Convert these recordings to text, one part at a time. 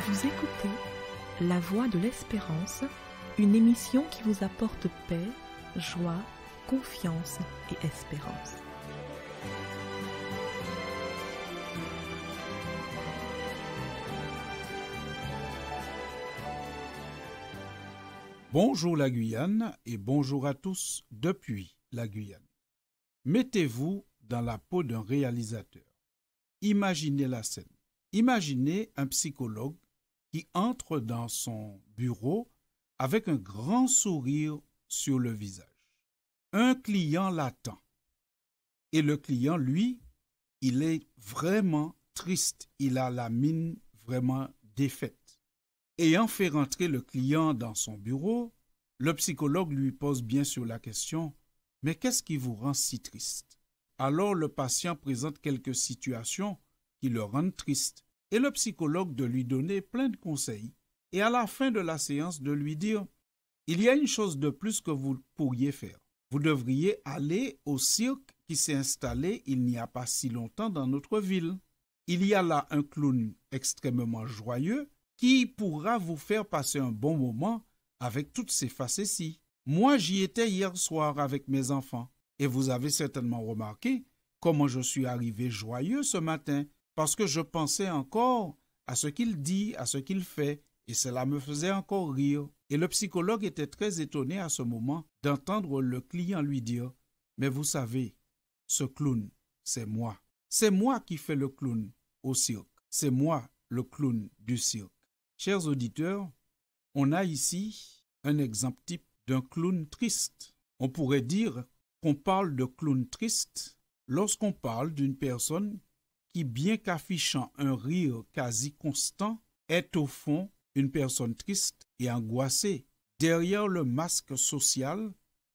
Vous écoutez La Voix de l'Espérance, une émission qui vous apporte paix, joie, confiance et espérance. Bonjour la Guyane et bonjour à tous depuis la Guyane. Mettez-vous dans la peau d'un réalisateur. Imaginez la scène. Imaginez un psychologue qui entre dans son bureau avec un grand sourire sur le visage. Un client l'attend. Et le client, lui, il est vraiment triste. Il a la mine vraiment défaite. Ayant fait rentrer le client dans son bureau, le psychologue lui pose bien sûr la question « Mais qu'est-ce qui vous rend si triste ?» Alors le patient présente quelques situations qui le rendent triste et le psychologue de lui donner plein de conseils et à la fin de la séance de lui dire « Il y a une chose de plus que vous pourriez faire. Vous devriez aller au cirque qui s'est installé il n'y a pas si longtemps dans notre ville. Il y a là un clown extrêmement joyeux qui pourra vous faire passer un bon moment avec toutes ces facéties. Moi, j'y étais hier soir avec mes enfants et vous avez certainement remarqué comment je suis arrivé joyeux ce matin parce que je pensais encore à ce qu'il dit, à ce qu'il fait et cela me faisait encore rire. Et le psychologue était très étonné à ce moment d'entendre le client lui dire « Mais vous savez, ce clown, c'est moi. C'est moi qui fais le clown au cirque. C'est moi le clown du cirque. » Chers auditeurs, on a ici un exemple type d'un clown triste. On pourrait dire qu'on parle de clown triste lorsqu'on parle d'une personne qui, bien qu'affichant un rire quasi constant, est au fond une personne triste et angoissée. Derrière le masque social,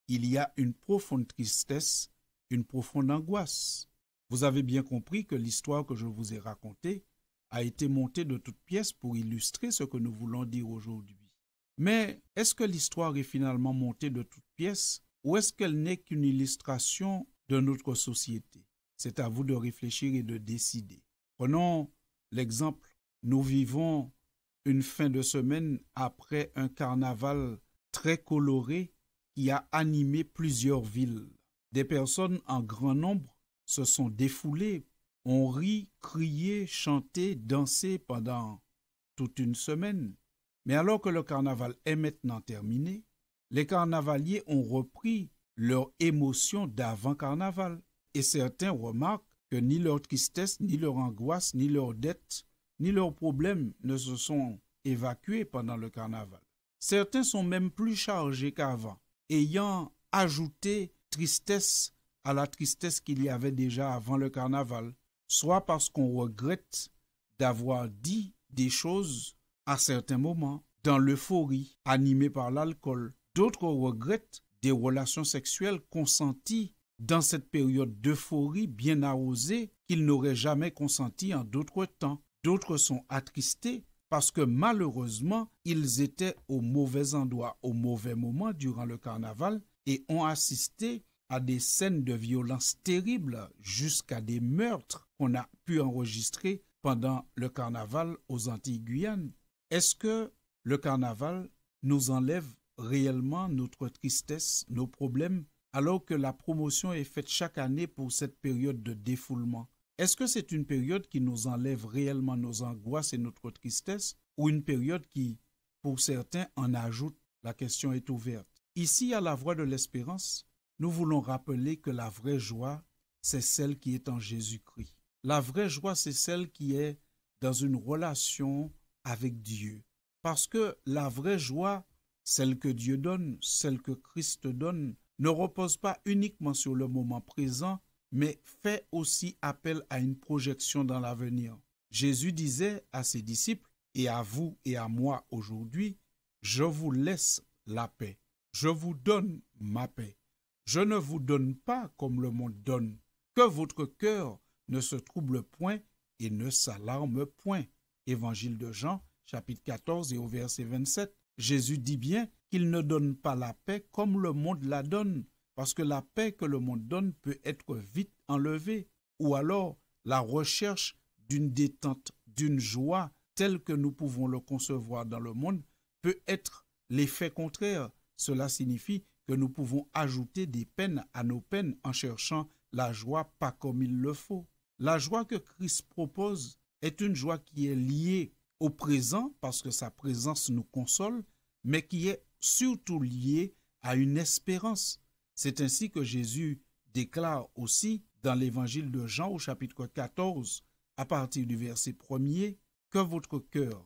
il y a une profonde tristesse, une profonde angoisse. Vous avez bien compris que l'histoire que je vous ai racontée a été montée de toutes pièces pour illustrer ce que nous voulons dire aujourd'hui. Mais est-ce que l'histoire est finalement montée de toutes pièces ou est-ce qu'elle n'est qu'une illustration de notre société? C'est à vous de réfléchir et de décider. Prenons l'exemple. Nous vivons une fin de semaine après un carnaval très coloré qui a animé plusieurs villes. Des personnes en grand nombre se sont défoulées. On rit, crié, chanté, dansé pendant toute une semaine. Mais alors que le carnaval est maintenant terminé, les carnavaliers ont repris leur émotion d'avant-carnaval. Et certains remarquent que ni leur tristesse, ni leur angoisse, ni leur dette, ni leurs problèmes ne se sont évacués pendant le carnaval. Certains sont même plus chargés qu'avant, ayant ajouté tristesse à la tristesse qu'il y avait déjà avant le carnaval, soit parce qu'on regrette d'avoir dit des choses à certains moments, dans l'euphorie, animée par l'alcool. D'autres regrettent des relations sexuelles consenties dans cette période d'euphorie bien arrosée qu'ils n'auraient jamais consentie en d'autres temps. D'autres sont attristés parce que malheureusement, ils étaient au mauvais endroit, au mauvais moment durant le carnaval et ont assisté à des scènes de violence terribles jusqu'à des meurtres qu'on a pu enregistrer pendant le carnaval aux Antilles-Guyane. Est-ce que le carnaval nous enlève réellement notre tristesse, nos problèmes, alors que la promotion est faite chaque année pour cette période de défoulement? Est-ce que c'est une période qui nous enlève réellement nos angoisses et notre tristesse ou une période qui, pour certains, en ajoute? La question est ouverte. Ici, à la Voix de l'Espérance, nous voulons rappeler que la vraie joie, c'est celle qui est en Jésus-Christ. La vraie joie, c'est celle qui est dans une relation avec Dieu. Parce que la vraie joie, celle que Dieu donne, celle que Christ donne, ne repose pas uniquement sur le moment présent, mais fait aussi appel à une projection dans l'avenir. Jésus disait à ses disciples, et à vous et à moi aujourd'hui, « Je vous laisse la paix, je vous donne ma paix. Je ne vous donne pas comme le monde donne, que votre cœur ne se trouble point et ne s'alarme point. » Évangile de Jean, chapitre 14 et au verset 27. Jésus dit bien qu'il ne donne pas la paix comme le monde la donne, parce que la paix que le monde donne peut être vite enlevée, ou alors la recherche d'une détente, d'une joie tel que nous pouvons le concevoir dans le monde peut être l'effet contraire. Cela signifie que nous pouvons ajouter des peines à nos peines en cherchant la joie pas comme il le faut. La joie que Christ propose est une joie qui est liée au présent parce que sa présence nous console, mais qui est surtout liée à une espérance. C'est ainsi que Jésus déclare aussi dans l'évangile de Jean au chapitre 14, à partir du verset 1er, que votre cœur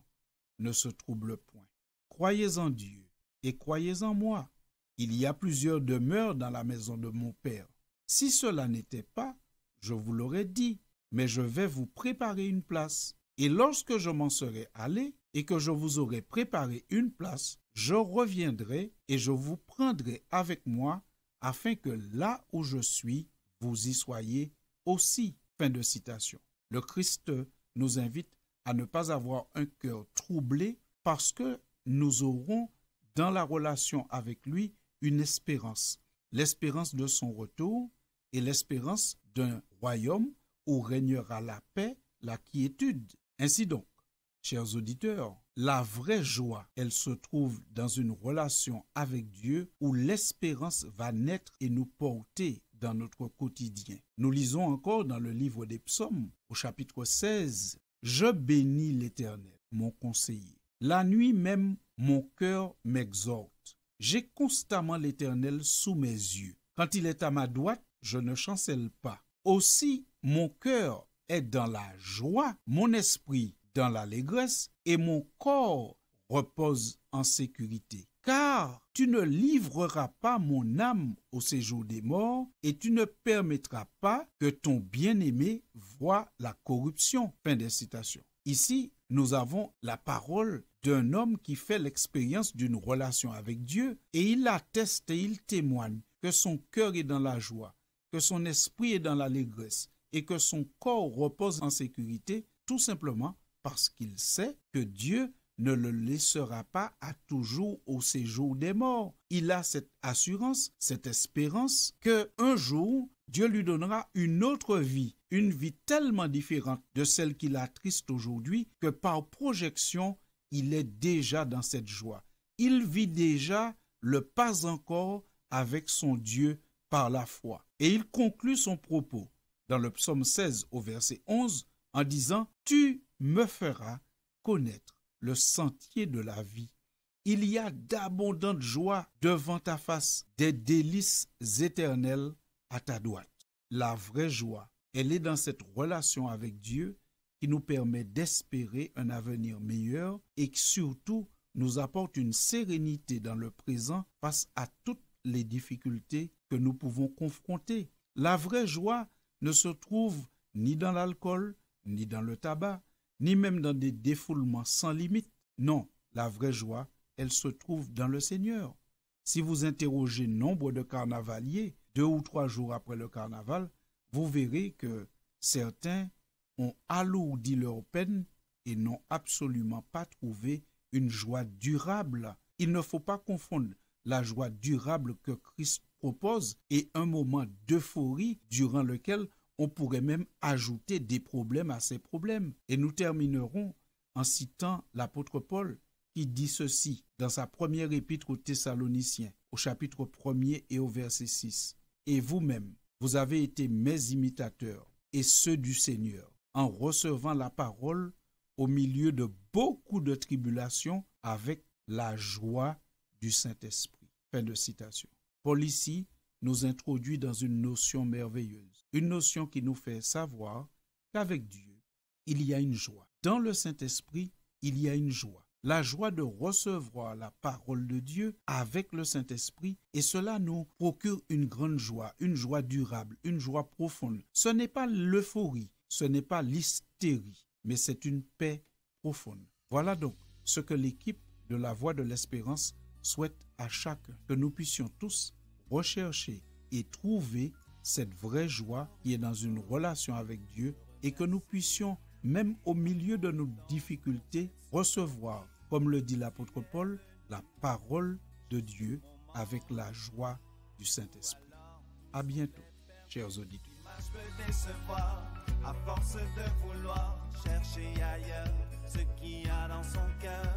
ne se trouble point. Croyez en Dieu et croyez en moi. Il y a plusieurs demeures dans la maison de mon Père. Si cela n'était pas, je vous l'aurais dit, mais je vais vous préparer une place. Et lorsque je m'en serai allé et que je vous aurai préparé une place, je reviendrai et je vous prendrai avec moi, afin que là où je suis, vous y soyez aussi. Fin de citation. Le Christ nous invite à ne pas avoir un cœur troublé parce que nous aurons dans la relation avec lui une espérance. L'espérance de son retour et l'espérance d'un royaume où régnera la paix, la quiétude. Ainsi donc, chers auditeurs, la vraie joie, elle se trouve dans une relation avec Dieu où l'espérance va naître et nous porter dans notre quotidien. Nous lisons encore dans le livre des Psaumes, au chapitre 16, « Je bénis l'Éternel, mon conseiller. La nuit même, mon cœur m'exhorte. J'ai constamment l'Éternel sous mes yeux. Quand il est à ma droite, je ne chancelle pas. Aussi, mon cœur est dans la joie, mon esprit dans l'allégresse et mon corps repose en sécurité. Car tu ne livreras pas mon âme au séjour des morts et tu ne permettras pas que ton bien-aimé voie la corruption. » Fin des citations. Ici, nous avons la parole d'un homme qui fait l'expérience d'une relation avec Dieu et il atteste et il témoigne que son cœur est dans la joie, que son esprit est dans l'allégresse et que son corps repose en sécurité, tout simplement parce qu'il sait que Dieu ne le laissera pas à toujours au séjour des morts. Il a cette assurance, cette espérance que un jour, Dieu lui donnera une autre vie, une vie tellement différente de celle qu'il attriste aujourd'hui que par projection, il est déjà dans cette joie. Il vit déjà le pas encore avec son Dieu par la foi. Et il conclut son propos dans le psaume 16 au verset 11 en disant « Tu me feras connaître le sentier de la vie. Il y a d'abondantes joies devant ta face, des délices éternelles à ta droite. » La vraie joie, elle est dans cette relation avec Dieu qui nous permet d'espérer un avenir meilleur et qui surtout nous apporte une sérénité dans le présent face à toutes les difficultés que nous pouvons confronter. La vraie joie ne se trouve ni dans l'alcool, ni dans le tabac, ni même dans des défoulements sans limite. Non, la vraie joie, elle se trouve dans le Seigneur. Si vous interrogez nombre de carnavaliers, 2 ou 3 jours après le carnaval, vous verrez que certains ont alourdi leur peine et n'ont absolument pas trouvé une joie durable. Il ne faut pas confondre la joie durable que Christ propose et un moment d'euphorie durant lequel on pourrait même ajouter des problèmes à ces problèmes. Et nous terminerons en citant l'apôtre Paul qui dit ceci dans sa première épître aux Thessaloniciens, au chapitre 1er et au verset 6. « Et vous-même, vous avez été mes imitateurs et ceux du Seigneur, en recevant la parole au milieu de beaucoup de tribulations avec la joie du Saint-Esprit. » Fin de citation. Paul ici nous introduit dans une notion merveilleuse, une notion qui nous fait savoir qu'avec Dieu, il y a une joie. Dans le Saint-Esprit, il y a une joie. La joie de recevoir la parole de Dieu avec le Saint-Esprit, et cela nous procure une grande joie, une joie durable, une joie profonde. Ce n'est pas l'euphorie, ce n'est pas l'hystérie, mais c'est une paix profonde. Voilà donc ce que l'équipe de la Voix de l'Espérance souhaite à chacun, que nous puissions tous rechercher et trouver cette vraie joie qui est dans une relation avec Dieu et que nous puissions, même au milieu de nos difficultés, recevoir, comme le dit l'apôtre Paul, la parole de Dieu avec la joie du Saint-Esprit. À bientôt, chers auditeurs. À force de vouloir chercher ailleurs ce qu'il y a dans son cœur.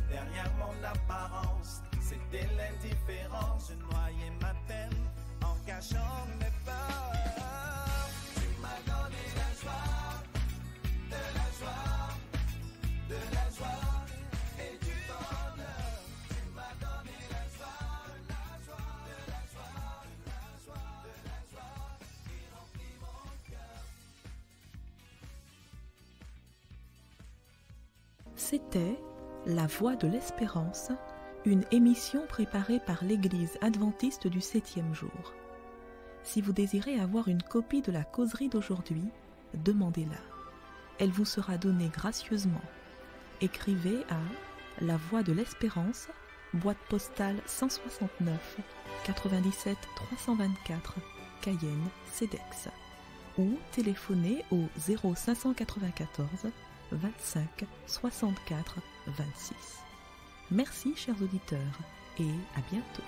Derrière mon apparence, c'était l'indifférence. Je noyais ma peine en cachant mes peurs. Tu m'as donné la joie, de la joie, de la joie et du bonheur. Tu m'as donné la joie, de la joie, de la joie, de la joie, de la joie qui remplit mon cœur. C'était La Voix de l'Espérance, une émission préparée par l'Église adventiste du 7e jour. Si vous désirez avoir une copie de la causerie d'aujourd'hui, demandez-la. Elle vous sera donnée gracieusement. Écrivez à La Voix de l'Espérance, boîte postale 169 97 324, Cayenne, CEDEX, ou téléphonez au 0594 25 64 26. Merci chers auditeurs et à bientôt.